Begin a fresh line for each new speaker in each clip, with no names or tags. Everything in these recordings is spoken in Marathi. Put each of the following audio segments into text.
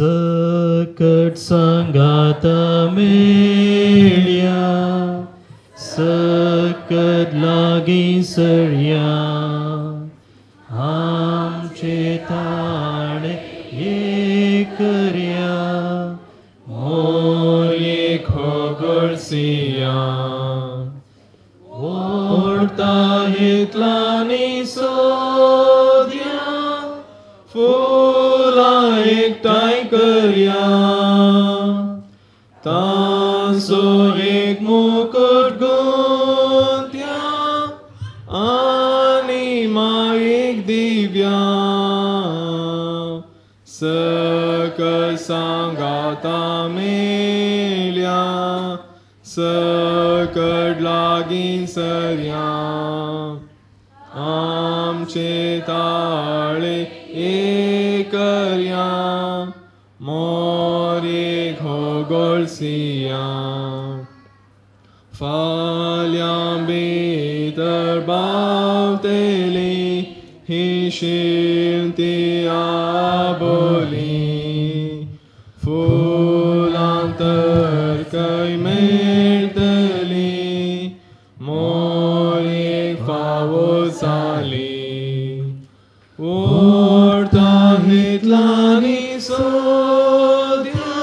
सकट सांगाता मेळ्या सकट लागीं सरया आमचे ताळे हे करया मोरये खोगळसिया ओढता हेतलानी सोद्या फुला एकठांय करया तांचो एक मुकुट गुंथया आनी मायेक दिव्या सकट सांगाता मेळ्या सकट लागीं सरया आमचे ताळे हे करया मोरये खोगळसिया फाल्यां भितर बावतली ही शिंवती आबोली फुलां तर खंय मेळटली मोरयेक फावो जाली ओढता हेतलानी सोद्या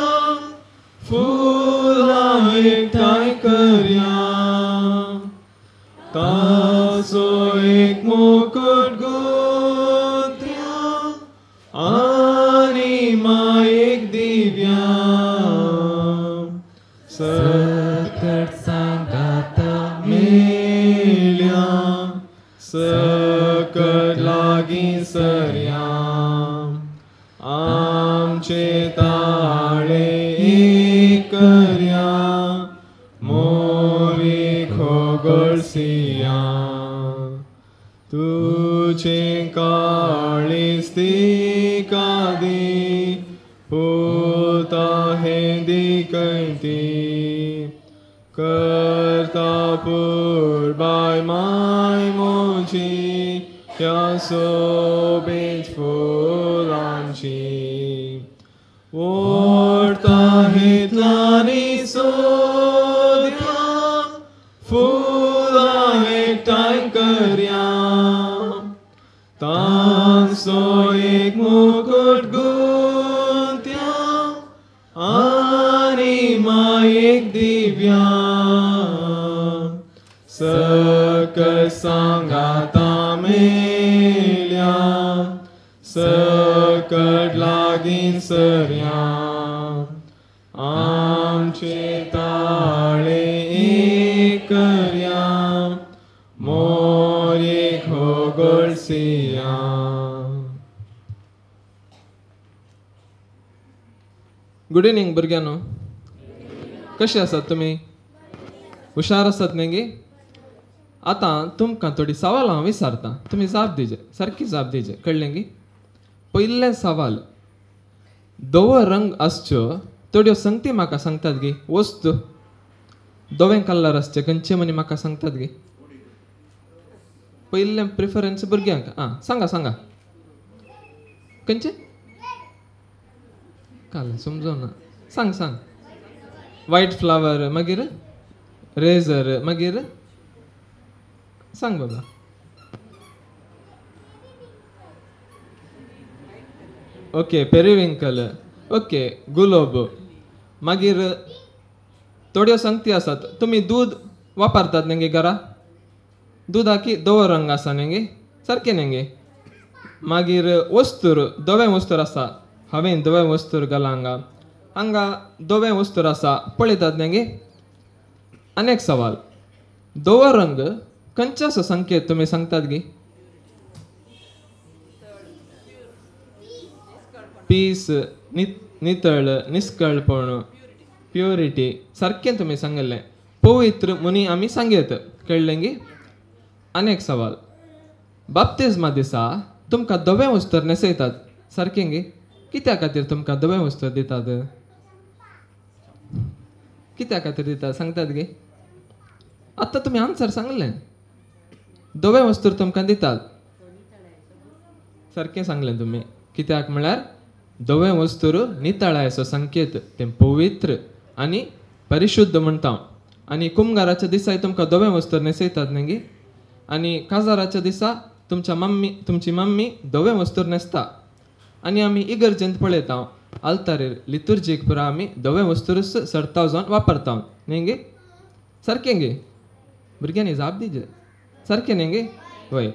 फुलां एकठांय करया ताचो एक मुकुट गुंथया आनी मायेक दिव्या सकट सांगाता मेळ्या सकट लागीं सरया आमचे ताळे हे करया मोरये खोगळसिया तुझे काळीज तिका दी पुता हे दिकैती करता पुरबाय माय मोजी ह्या सोबीत फुलांची ओढता हेतलानी सोद्या फुलां एकठांय करया तांचो एक मुकुट गुंथया आनी मायेक दिव्या सकट सांगाता मेळ्या सकट लागीं सरया आमचे ताळे हे करया मोरये खोगळसिया
गुड इव्हनिंग भुरग्यांनो कशें आसात तुमी हुशार आसात न्ही आतां तुमकां थोडी सवाल हांव विचारतां तुमी जाप दिजे सारकी जाप दिजे कळ्ळें गी पयले सवाल धवो रंग आसच्यो थोड्यो संगती म्हाका सांगतात गी वस्तू धवे कलर आसचे खंयचे म्हणी म्हाका सांगतात गी पयले प्रिफरन्स भुरग्यांक आं सांगा सांगा खंयचे काल समजोना सांग सांग व्हायट फ्लावर मागीर रेझर मागीर सांग बाबा ओके पेरिविंकल ओके गुलाब मागीर थोड्यो संगती आसात तुमी दूद वापरतात न्ही घरा दुधाकी धवो रंग आसा न्ही सारकें न्ही मागीर वस्तूर धवे वस्तूर आसा हांवें धवे वस्तूर घाला हांगा धवे वस्तूर आसा पळयतात न्ही अनेक सवाल धवो रंग खंयचो संकेत तुमी सांगतात गी पीस नितळ निश्कळपण प्युरिटी सारकें तुमी सांगलें पवित्र मुनी आमी सांगेत कळ्ळें गी अनेक सवाल बाप्तिस्मा दिसा तुमकां धवे वस्त्र न्हेसयतात सारकें गी कित्या खातीर तुमकां धवे वस्त्र दितात कित्या खातीर दितात सांगतात गे आतां तुमी आन्सर सांगलें धवे वस्त्र तुमकां दितात सारकें सांगलें तुमी कित्याक म्हळ्यार दोवे वस्तूर नितळायचो संकेत ते पवित्र आणि परिशुद्ध म्हणटा आणि कुमगाराच्या दिसा तुमकां दोवे वस्तूर न्हेसयतात न्ही आणि काजाराच्या दिसा तुमची मम्मी दोवे वस्तूर न्हेसता आणि आमी इगर्जेंत पळयता आल्तारेर लितुर्जीक पुरा आमी दोवे वस्तूरच सरताव जावन वापरता न्ही गे सारकें गे भुरग्यांनी जाप दिजे सारकें न्ही गे वय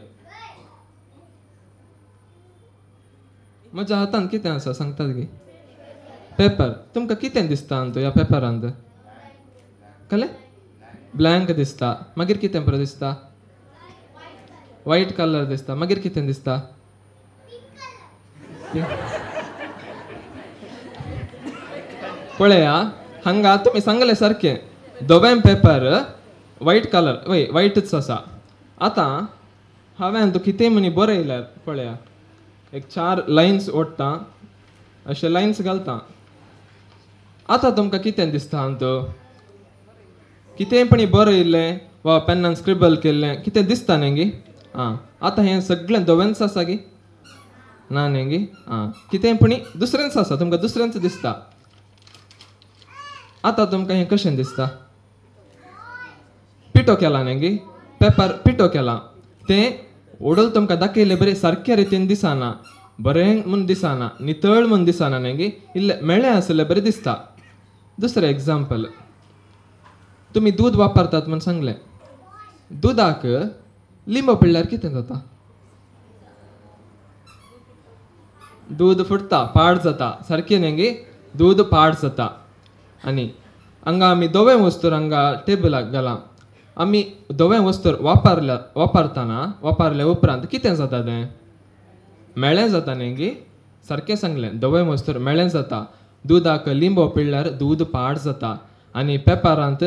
म्हज्या हातांत कितें आसा सांगतात गे पेपर तुमकां कितें दिसता ह्या पेपरांत कळ्ळें ब्लँक दिसता मागीर कितें बरें दिसता व्हाईट कलर दिसता मागीर कितें दिसता पळया हांगा तुमी सांगलें सारकें दोवें पेपर व्हाईट कलर वय व्हाईटच आसा आतां हांवें तूं कितें म्हणी बरयल्यार पळया एक 4 लायन्स ओडटा अशे लायन्स घालता आतां तुमकां कितें दिसता कितें पण बरयल्लें वा पेनान स्क्रिबल केल्लें कितें दिसता न्ही गे आं आतां हें सगळें दोवेंच आसा गे ना न्ही गे आं कितें पण दुसरेंच आसा तुमकां दुसरेंच दिसता आतां तुमकां हें कशें दिसता पिठो केला न्ही गे पेपर पिठो केला तें ओडल तुमकां दाखयलें बरें सारक्या रितीन दिसना बरें म्हूण दिसना नितळ म्हूण दिसना न्ही गे इल्लें मेळ्ळें आसलें बरें दिसता दुसरें एग्जाम्पल तुमी दूद वापरतात म्हूण सांगलें दुदाक लिंबू पिळ्ळ्यार कितें जाता दूद फुटता पाड जाता सारकें न्ही गे दूद पाड जाता आनी हांगा आमी दोवें वस्तूर हांगा टेबलाक घाला आमी दोवें वस्तूर वापरल्या उपरांत कितें जाता तें मेळ्ळें जाता न्ही गे सारकें सांगलें दोवें वस्तूर मेळ्ळें जाता दुदाक लिंबू पिळ्ळ्यार दूद पाड जाता आनी पेपरांत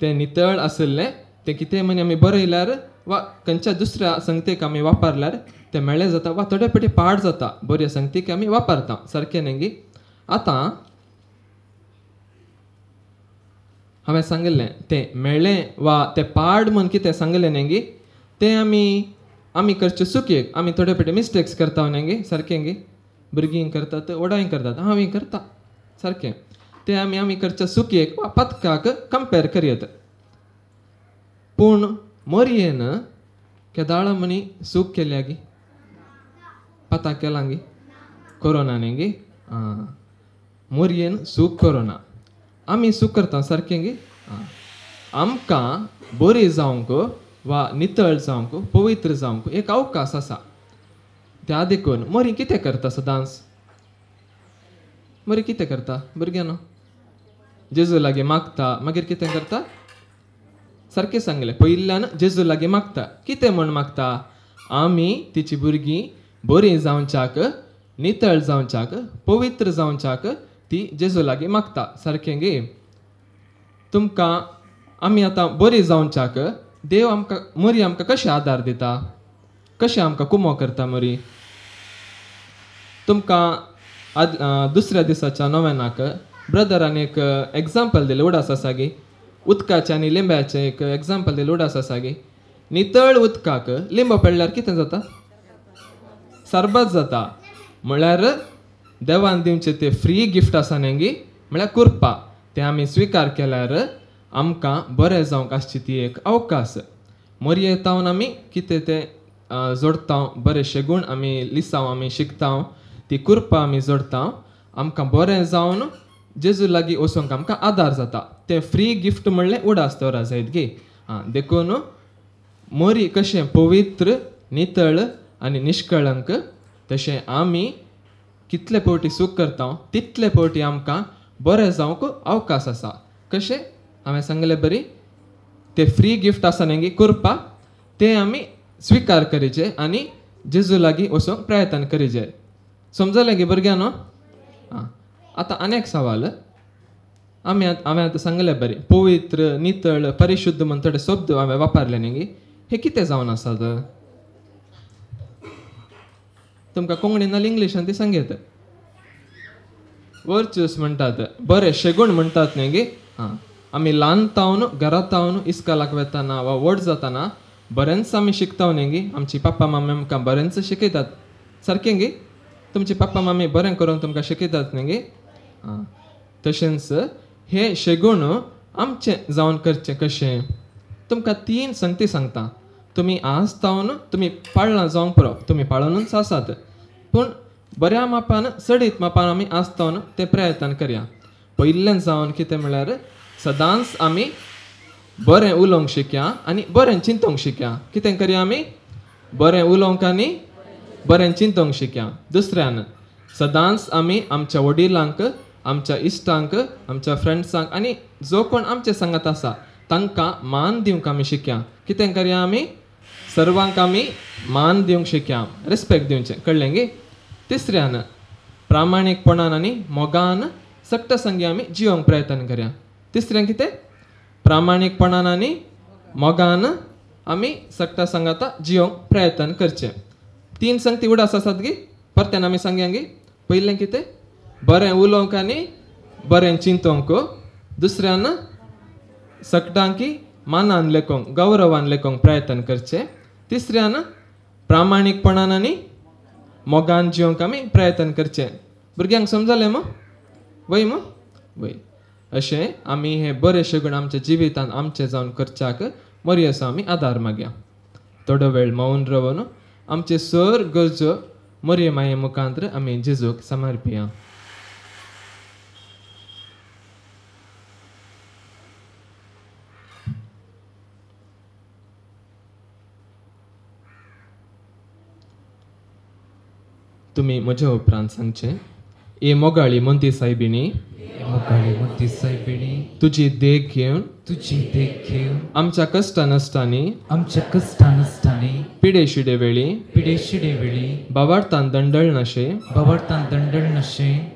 तें नितळ आसलें तें कितें म्हण आमी बरयल्यार वा खंयच्या दुसऱ्या संगतेक आमी वापरल्यार तें मेळ्ळें जाता वा थोडे फावटी पाड जाता बऱ्या संगतीक आमी वापरता सारकें न्ही गे आतां हांवें सांगलें तें मेळ्ळें वा तें पाड म्हूण कितें सांगलें न्ही गे तें आमी करचें चुकेक आमी थोडे फावटी मिस्टेक्स करता न्ही गे सारकें गे भुरगीं करतात वडाय करतात हांव करता सारकें तें आमी करच्या चुकेक वा पथकाक कंपेर करयत पूण मोरयेन केदाळा म्हणी सूक केल्या गे पता केला गे कोरोना न्ही गे आं मोरयेन सूक कोरोना आमी सूक करता सारकें गे आमकां बरी जावंक वा नितळ जावंक पवित्र जावंक एक अवकाश आसा त्या देखून मोरी कितें करता सदांच मोरी कितें करता भुरग्यांनो जेजू लागीं मागता मागीर कितें करता सारकें सांगलें पयल्यान जेजू लागीं मागता कितें म्हूण मागता आमी तिची भुरगीं बरीं जावच्याक नितळ जावच्याक पवित्र जावच्याक ती जेजू लागीं मागता सारकें गे तुमकां आमी आतां बरीं जावच्याक देव आमकां मोरी आमकां कशें आदार दिता कशें आमकां कुमो करता मोरी तुमकां दुसऱ्या दिसाच्या नोवेनाक ब्रदरान एक एग्जाम्पल दिलें उडास आसा गे उदकाचें आनी लिंब्याचें एक एग्जाम्पल दिलें उडास आसा गे नितळ उदकाक लिंबू पिळ्ळ्यार कितें जाता सरबत जाता म्हळ्यार देवान दिवचें तें फ्री गिफ्ट आसा न्ही गे म्हळ्यार कुरपा तें आमी स्विकार केल्यार आमकां बरें जावंक आसची ती एक अवकाश मोरयेतावन आमी कितें तें जोडता बरेंशे गूण आमी लिसांव आमी शिकता ती कुरपा आमी जोडता आमकां बरें जावन जेजू लागीं वचूंक आमकां आदार जाता तें फ्री गिफ्ट म्हणलें उडास दवरा जायत गे देखून मोरी कशें पवित्र नितळ आनी निश्कळंक तशें आमी कितले फावटी सूख करता तितले फावटी आमकां बरें जावंक अवकाश आसा कशें हांवें सांगलें बरी तें फ्री गिफ्ट आसा न्ही गे कुरपा तें आमी स्विकार करीचें आनी जेजू लागीं वचूंक प्रयत्न करीचें समजलें गे भुरग्यांनो आतां आनी एक सवाल हांवें आतां सांगलें बरें पवित्र नितळ परिशुद्ध म्हण थोडे शब्द हांवें वापरले न्ही गे हे कितें जावन आसात तुमकां कोंकणीन नाल्यार इंग्लिशान ती सांगेत वर्च्यूस म्हणटात बरें शेगूण म्हणटात न्ही गे आमी ल्हान तावन घरातावन इस्कालाक वेताना वा व्हड जाताना बरेंच आमी शिकता न्ही गे आमची पप्पा मम्मी आमकां बरेंच शिकयतात सारकें गे तुमचे पप्पा मम्मी बरें करून तुमकां शिकयतात न्ही गे तशेंच हे शेगूण आमचे जावन करचें कशें तुमकां 3 संगती सांगता तुमी आज तावन तुमी पाळलां जावंक पुरो तुमी पाळूनच आसात पूण बऱ्या मापान सडीत मापान आमी आज तावन ते प्रयत्न करया पयल्ल्यान जावन कितें म्हळ्यार सदांच आमी बरें उलोवंक शिकया आनी बरें चिंतूंक शिकया कितें करया आमी बरें उलोवंक आनी बरें चिंतूंक शिकया दुसऱ्यान सदांच आमी आमच्या वडिलांक आमच्या इश्टांक आमच्या फ्रेंड्सांक आनी जो कोण आमचे सांगात आसा तांकां मान दिवंक आमी शिकया कितें करया आमी सर्वांक आमी मान दिवंक शिकया रिस्पेक्ट दिवचें कळ्ळें गे तिसऱ्यान प्रामाणीकपणान आनी मोगान सक्त संगी आमी जियोंक प्रयत्न करया तिसऱ्यान कितें प्रामाणीकपणान आनी मोगान आमी सक्ता सांगाता जियोंक प्रयत्न करचें 3 संगती उडास आसात गे परत्यान आमी सांगया गे पयलें कितें बरें उलोवंक आनी बरें चिंतोवंक दुसऱ्यान सक्तांकी मानान लेखोंक गौरवान लेखोंक प्रयत्न करचें तिसऱ्यान प्रामाणीकपणान आनी मोगान जियोंक आमी प्रयत्न करचें भुरग्यांक समजलें वय वय अशें आमी हे बरे शेगूण आमच्या जिवितान आमचे जावन करच्याक मरियेचो आमी आदार मागया थोडो वेळ मौन रावन आमचे सर गरजो मरिये माये मुखांतर आमी जेजूक समर्पिया तुमी म्हज्या उपरांत सांगचें ए मोगाळी मोंती सायबिणी तुजी देख घेवन आमच्या कश्टा नसतांनी पिडे शिडे वेळी बावार्थान दंडळ नशे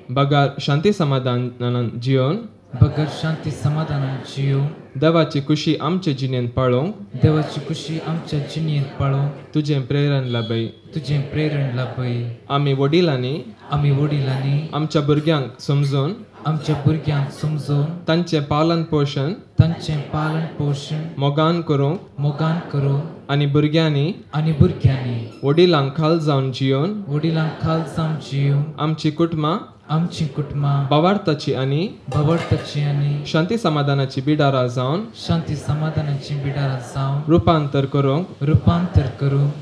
बगार शांती समाधानान जियोन देवाची कुशी आमचे जिणेंत पाळोवंक तुजें प्रेरण लाभय आमी वडिलांनी आमच्या भुरग्यांक समजून तांचें पालन पोषण मोगान करूंक आनी भुरग्यांनी वडिलांक खाल जावन जियोन आमची कुटुंबां भावार्थाची आनी शांती समाधानाची बिडारा जावन रुपांतर करूंक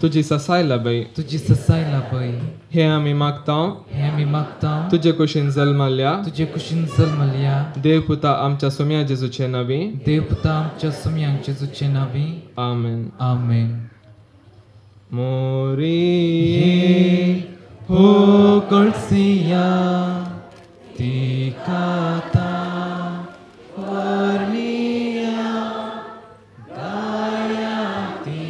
तुजी ससाय लाभय हे आमी मागता तुजे कुशीन जल्माल्या देव पुता आमच्या सोम्या जेजूचे नावी आमेन मोरी हो कळसिया ती काता वर्णिया गाया ती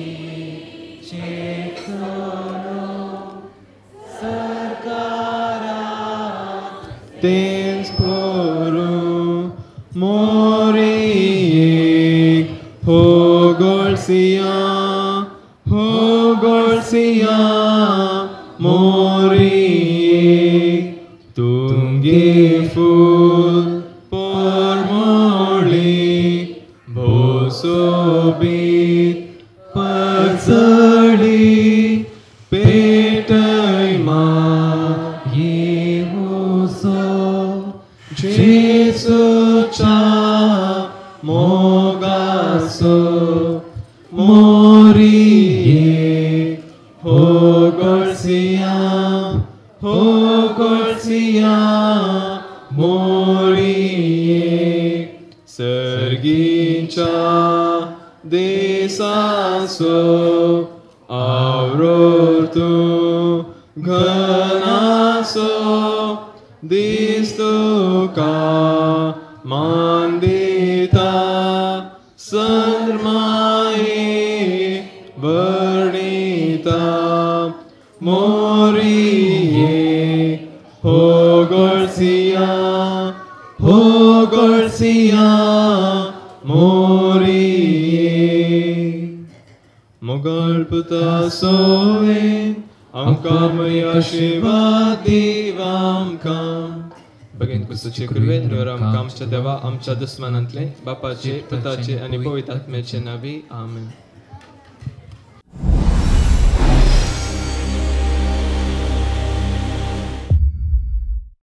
चेतनो सरकारा तेच पोरू मोरी हो गोळसिया मोरी तुंगे फूल परमोळी भोसोबीत पचडी पेटय मा येवोसो जेसूच्या मोगासो मोरी हो गोळसिया मोरी सर्गीच्या देसासो आवरोर तूं घनासो दिसतो का मान दिता संद्रमाये वर्णिता मोरी हो गोळसिया मोरी मोगळ पुता सोवेन आमकां मय आशिर्वाद दीव आमकां बगेन कुसुचे कृपेन आमच्या देवा आमच्या दुस्मानांतले बापाचे पुताचे आनी पवित्र आत्म्याचे नावी आमेन